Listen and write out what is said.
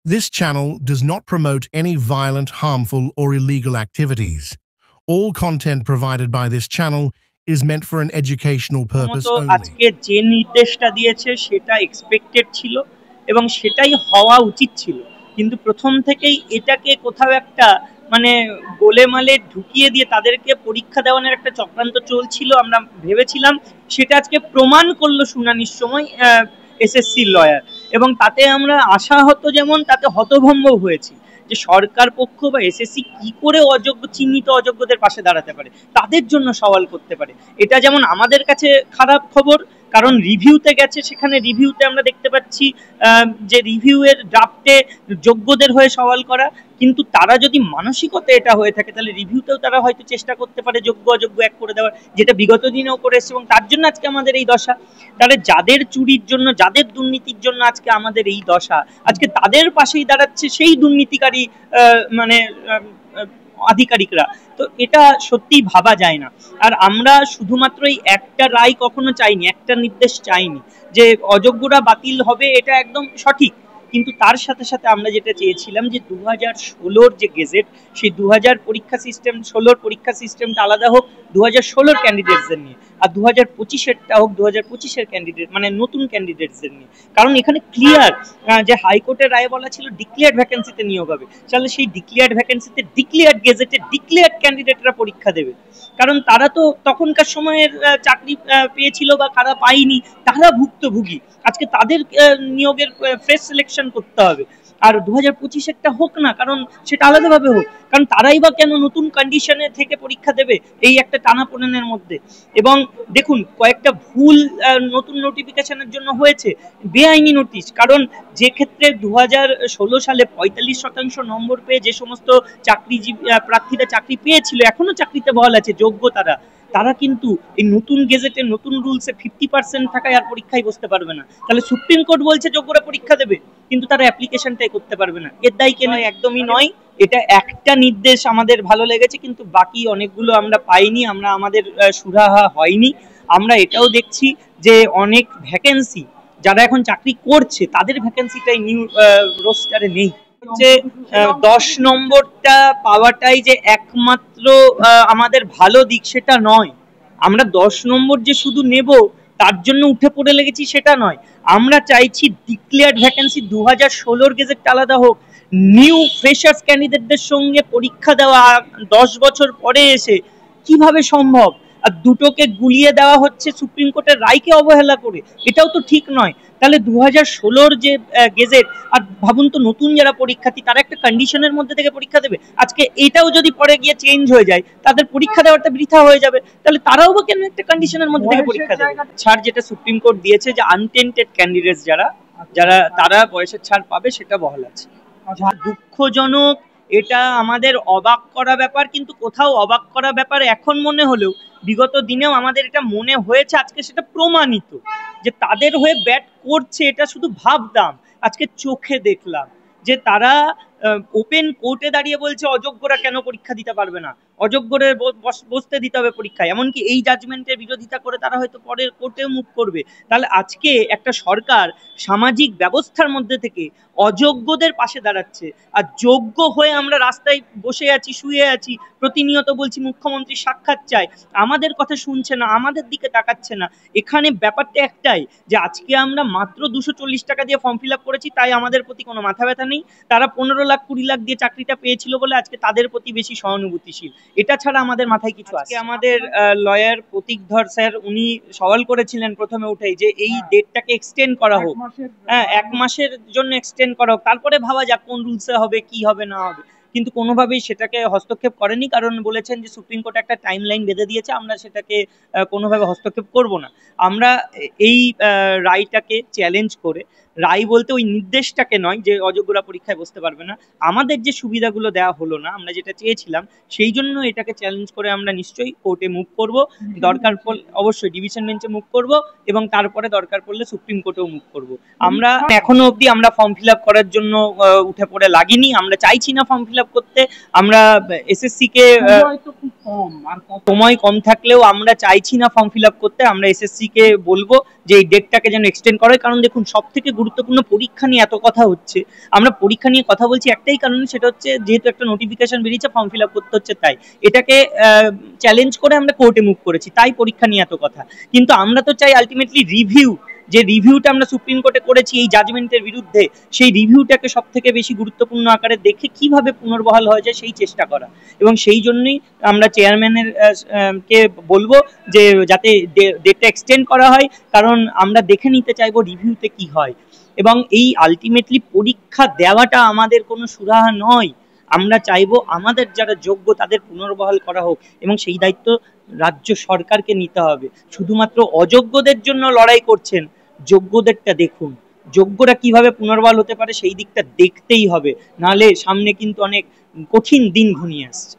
This channel does not promote any violent, harmful, or illegal activities. All content provided by this channel is meant for an educational purpose only. আজকে যে নির্দেশটা দিয়েছে সেটা expected ছিল এবং সেটাই হওয়া উচিত ছিল, কিন্তু প্রথম থেকেই এটাকে কোথাও একটা মানে গোলেমালে ঢুকিয়ে দিয়ে তাদেরকে পরীক্ষা দেওয়ানোর একটা চক্রান্ত চলছিল আমরা ভেবেছিলাম। সেটা আজকে প্রমাণ করলো শুনানির সময় এসএসসি লয়ার, এবং তাতে আমরা আশাহত যেমন তাতে হতভম্ব হয়েছি যে সরকার পক্ষ বা এসএসসি কি করে অযোগ্য চিহ্নিত অযোগ্যদের পাশে দাঁড়াতে পারে, তাদের জন্য সওয়াল করতে পারে। এটা যেমন আমাদের কাছে খারাপ খবর, কারণ রিভিউতে গেছে, সেখানে রিভিউতে আমরা দেখতে পাচ্ছি যে রিভিউয়ের ড্রাফটে যোগ্যদের হয়ে সওয়াল করা, কিন্তু তারা যদি মানসিকতা এটা হয়ে থাকে তাহলে রিভিউতেও তারা হয়তো চেষ্টা করতে পারে যোগ্য অযোগ্য এক করে দেওয়ার, যেটা বিগত দিনেও করে এসেছে, এবং তার জন্য আজকে আমাদের এই দশা। তাহলে যাদের চুরির জন্য, যাদের দুর্নীতির জন্য আজকে আমাদের এই দশা, আজকে তাদের পাশেই দাঁড়াচ্ছে সেই দুর্নীতিকারী মানে আধিকারিকরা। তো এটা সত্যিই ভাবা যায় না। আর আমরা শুধুমাত্র এই একটা রায় কখনো চাইনি, একটা নির্দেশ চাইনি যে অযোগ্যরা বাতিল হবে, এটা একদম সঠিক, কিন্তু তার সাথে সাথে আমরা যেটা চেয়েছিলাম যে 2016 যে গেজেট, সেই 2000 পরীক্ষা সিস্টেম 16 পরীক্ষা সিস্টেমটা আলাদা হোক 2016 ক্যান্ডিডেটসদের নিয়ে, আর 2025-এরটা হোক 2025-এর ক্যান্ডিডেট মানে নতুন ক্যান্ডিডেটসদের নিয়ে। কারণ এখানে ক্লিয়ার যে হাইকোর্টের রায়ে বলা ছিল ডিক্লেয়ার্ড ভ্যাকেন্সিতে নিয়োগ হবে, তাহলে সেই ডিক্লেয়ার্ড ভ্যাকেন্সিতে ডিক্লেয়ার্ড গেজেটে ডিক্লেয়ার্ড ক্যান্ডিডেটরা পরীক্ষা দেবে, কারণ তারা তো তখনকার সময়ের চাকরি পেয়েছিল বা কারা পায়নি তারা ভুক্তভোগী, আজকে তাদের নিয়োগের ফ্রেশ সিলেকশন করতে হবে। আর 2025-একটা হোক না, কারণ সেটা আলাদাভাবে হোক, কারণ তারাই বা কেন নতুন কন্ডিশনে থেকে পরীক্ষা দেবে এই একটা টানাপোড়েনের মধ্যে। এবং দেখুন কয়েকটা ভুল নতুন নোটিফিকেশনের জন্য হয়েছে, বেআইনি নোটিশ, কারণ যে ক্ষেত্রে 2016 সালে 45% নম্বর পেয়ে যে সমস্ত চাকরিজীবী প্রার্থীরা চাকরি পেয়েছিল, এখনো চাকরিতে বহাল আছে যোগ্য তারা কিন্তু এই নতুন গেজেটে নতুন রুলসে 50% থাকায় আর পরীক্ষায় বসতে পারবে না। তাহলে সুপ্রিম কোর্ট বলছে যোগ্যরা পরীক্ষা দেবে, কিন্তু তারা অ্যাপ্লিকেশনটাই করতে পারবে না। এর দায়ী কেন? একদমই নয়। এটা একটা নির্দেশ আমাদের ভালো লেগেছে, কিন্তু বাকি অনেকগুলো আমরা পাইনি, আমাদের সুরাহা হয়নি। আমরা এটাও দেখছি যে অনেক ভ্যাকেন্সি যারা এখন চাকরি করছে তাদের ভ্যাকেন্সিটাই নিউ রোস্টারে নেই। যে 10 নম্বরটা পাওয়াটাই যে একমাত্র আমাদের ভালো দিক সেটা নয়। আমরা 10 নম্বর যে শুধু নেব তার জন্য উঠে পড়ে লেগেছি সেটা নয়, আমরা চাইছি ডিক্লেয়ার্ড ভ্যাকেন্সি 2016 গেজেট আলাদা হোক, নিউ ফ্রেশার্স ক্যান্ডিডেটদের সঙ্গে পরীক্ষা দেওয়া 10 বছর পরে এসে কিভাবে সম্ভব? আর দুটোকে গুলিয়ে দেওয়া হচ্ছে সুপ্রিম কোর্টের রায়কে অবহেলা করে, এটাও তো ঠিক নয়। তাহলে 2016 যে গেজেট, আর ভাবুন তো নতুন যারা পরীক্ষার্থী তারা একটা কন্ডিশনের মধ্যে থেকে পরীক্ষা দেবে, আজকে এটাও যদি পরে গিয়ে চেঞ্জ হয়ে যায় তাদের পরীক্ষা দেওয়াটা বৃথা হয়ে যাবে, তাহলে তারাও বা কেন একটা কন্ডিশনের মধ্যে থেকে পরীক্ষা দেবে? ছাড় যেটা সুপ্রিম কোর্ট দিয়েছে যে আনটেন্টেড ক্যান্ডিডেটস যারা তারা বয়সের ছাড় পাবে সেটা বহাল আছে। দুঃখজনক, এটা আমাদের অবাক করা ব্যাপার, কিন্তু কোথাও অবাক করা ব্যাপার এখন মনে হলেও বিগত দিনেও আমাদের এটা মনে হয়েছে, আজকে সেটা প্রমাণিত যে তাদের হয়ে ব্যাট করছে এটা শুধু ভাবতাম, আজকে চোখে দেখলাম যে তারা ওপেন কোর্টে দাঁড়িয়ে বলছে অযোগ্যরা কেন পরীক্ষা দিতে পারবে না, অযোগ্যদের বসতে দিতে হবে পরীক্ষায়, এমনকি এই জাজমেন্টের বিরোধিতা করে তারা হয়তো পরের কোর্টেও মুভ করবে। তাহলে আজকে একটা সরকার সামাজিক ব্যবস্থার মধ্যে থেকে অযোগ্যদের পাশে দাঁড়াচ্ছে, আর যোগ্য হয়ে আমরা রাস্তায় বসে আছি, শুয়ে আছি, প্রতিনিয়ত বলছি মুখ্যমন্ত্রী সাক্ষাৎ চাই, আমাদের কথা শুনছে না, আমাদের দিকে তাকাচ্ছে না। এখানে ব্যাপারটা একটাই যে আজকে আমরা মাত্র 240 টাকা দিয়ে ফর্ম ফিল আপ করেছি, তাই আমাদের প্রতি কোনো মাথা ব্যথা নেই, তারা 15 লাখ 20 লাখ দিয়ে চাকরিটা পেয়েছিল বলে আজকে তাদের প্রতি বেশি সহানুভূতিশীল, এটা ছাড়া আমাদের মাথায় কিছু আছে? আমাদের লয়ার প্রতীকধর স্যার উনি সওয়াল করেছিলেন প্রথমে উঠেই যে এই ডেটটাকে এক্সটেন্ড করা হোক, হ্যাঁ 1 মাসের জন্য এক্সটেন্ড করা হোক, তারপরে ভাবা যাক কোন রুলসে হবে, কি হবে না হবে, কিন্তু কোনোভাবেই সেটাকে হস্তক্ষেপ করেনি, কারণ বলেছেন যে সুপ্রিম কোর্ট একটা টাইম লাইন বেঁধে দিয়েছে, আমরা সেটাকে কোনোভাবে হস্তক্ষেপ করব না। আমরা এই রায়টাকে চ্যালেঞ্জ করে, রায় বলতে ওই নির্দেশটাকে নয় যে অযোগ্যরা পরীক্ষায় বসতে পারবে না, আমাদের যে সুবিধাগুলো দেওয়া হলো না আমরা যেটা চেয়েছিলাম, সেই জন্য এটাকে চ্যালেঞ্জ করে আমরা নিশ্চয়ই কোর্টে মুভ করব, দরকার পড়লে অবশ্যই ডিভিশন বেঞ্চে মুভ করব, এবং তারপরে দরকার পড়লে সুপ্রিম কোর্টেও মুভ করব। আমরা এখনো অবধি আমরা ফর্ম ফিল আপ করার জন্য উঠে পড়ে লাগিনি, আমরা চাইছি না ফর্ম ফিল আপ করতে, আমরা এসএসসি কে সময় কম থাকলেও আমরা চাইছি না ফর্ম ফিল আপ করতে, আমরা এসএসসি কে বলবো যে এই ডেটটাকে যেন এক্সটেন্ড করে, কারণ দেখুন সব থেকে গুরুত্ব গুরুত্বপূর্ণ পরীক্ষা নিয়ে এত কথা হচ্ছে, আমরা পরীক্ষা নিয়ে কথা বলছি একটাই কারণে, সেটা হচ্ছে যেহেতু একটা নোটিফিকেশন বেরিয়েছে ফর্ম ফিল আপ করতে হচ্ছে, তাই এটাকে চ্যালেঞ্জ করে আমরা কোর্টে মুভ করেছি, তাই পরীক্ষা নিয়ে এত কথা। কিন্তু আমরা তো চাই আলটিমেটলি রিভিউ, যে রিভিউটা আমরা সুপ্রিম কোর্টে করেছি এই জাজমেন্টের বিরুদ্ধে, সেই রিভিউটাকে সব থেকে বেশি গুরুত্বপূর্ণ আকারে দেখে কিভাবে পুনর্বহাল হয়ে যায় সেই চেষ্টা করা। এবং সেই জন্যই আমরা চেয়ারম্যানের কে বলবো যে যাতে ডেটটা এক্সটেন্ড করা হয়, কারণ আমরা দেখে নিতে চাইবো রিভিউতে কি হয়। এবং এই আলটিমেটলি পরীক্ষা দেওয়াটা আমাদের কোনো সুরাহা নয়, আমরা চাইবো আমাদের যারা যোগ্য তাদের পুনর্বহাল করা হোক, এবং সেই দায়িত্ব রাজ্য সরকারকে নিতে হবে। শুধুমাত্র অযোগ্যদের জন্য লড়াই করছেন, যোগ্যদেরটা দেখুন, যোগ্যরা কিভাবে পুনর্বহাল হতে পারে সেই দিকটা দেখতেই হবে, নাহলে সামনে কিন্তু অনেক কঠিন দিন ঘনিয়ে আসছে।